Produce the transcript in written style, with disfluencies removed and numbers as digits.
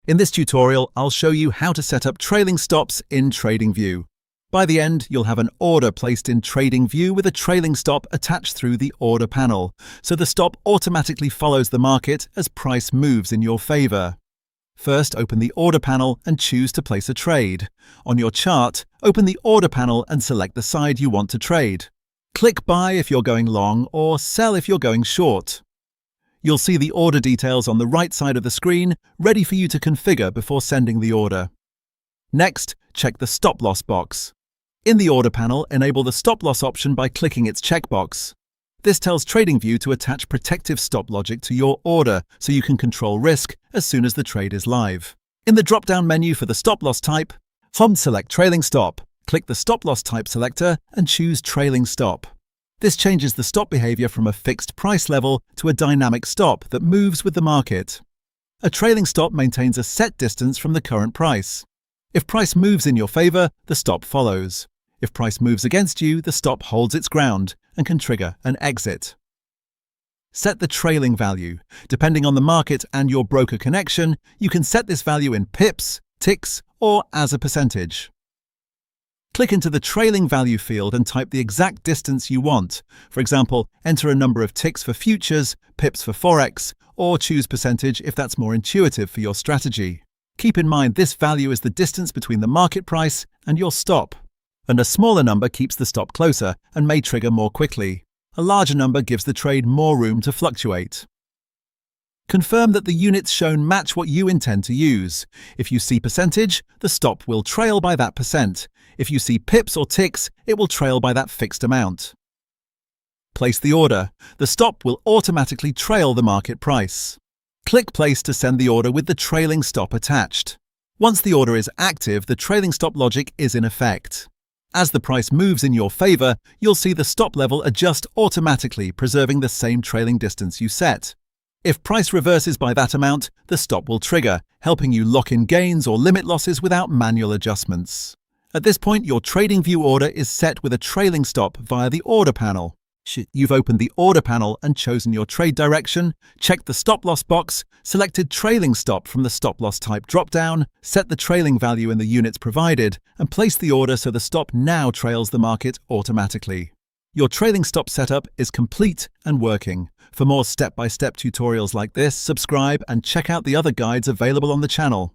In this tutorial, I'll show you how to set up trailing stops in TradingView. By the end, you'll have an order placed in TradingView with a trailing stop attached through the order panel, so the stop automatically follows the market as price moves in your favor. First, open the order panel and choose to place a trade. On your chart, open the order panel and select the side you want to trade. Click Buy if you're going long or Sell if you're going short. You'll see the order details on the right side of the screen, ready for you to configure before sending the order. Next, check the stop loss box. In the order panel, enable the stop loss option by clicking its checkbox. This tells TradingView to attach protective stop logic to your order so you can control risk as soon as the trade is live. In the drop-down menu for the stop loss type, select Trailing Stop. Click the stop loss type selector and choose Trailing Stop. This changes the stop behavior from a fixed price level to a dynamic stop that moves with the market. A trailing stop maintains a set distance from the current price. If price moves in your favor, the stop follows. If price moves against you, the stop holds its ground and can trigger an exit. Set the trailing value. Depending on the market and your broker connection, you can set this value in pips, ticks, or as a percentage. Click into the trailing value field and type the exact distance you want. For example, enter a number of ticks for futures, pips for forex, or choose percentage if that's more intuitive for your strategy. Keep in mind this value is the distance between the market price and your stop. And a smaller number keeps the stop closer and may trigger more quickly. A larger number gives the trade more room to fluctuate. Confirm that the units shown match what you intend to use. If you see percentage, the stop will trail by that percent. If you see pips or ticks, it will trail by that fixed amount. Place the order. The stop will automatically trail the market price. Click Place to send the order with the trailing stop attached. Once the order is active, the trailing stop logic is in effect. As the price moves in your favor, you'll see the stop level adjust automatically, preserving the same trailing distance you set. If price reverses by that amount, the stop will trigger, helping you lock in gains or limit losses without manual adjustments. At this point, your TradingView order is set with a trailing stop via the order panel. You've opened the order panel and chosen your trade direction, checked the stop loss box, selected trailing stop from the stop loss type drop-down, set the trailing value in the units provided, and placed the order so the stop now trails the market automatically. Your trailing stop setup is complete and working. For more step-by-step tutorials like this, subscribe and check out the other guides available on the channel.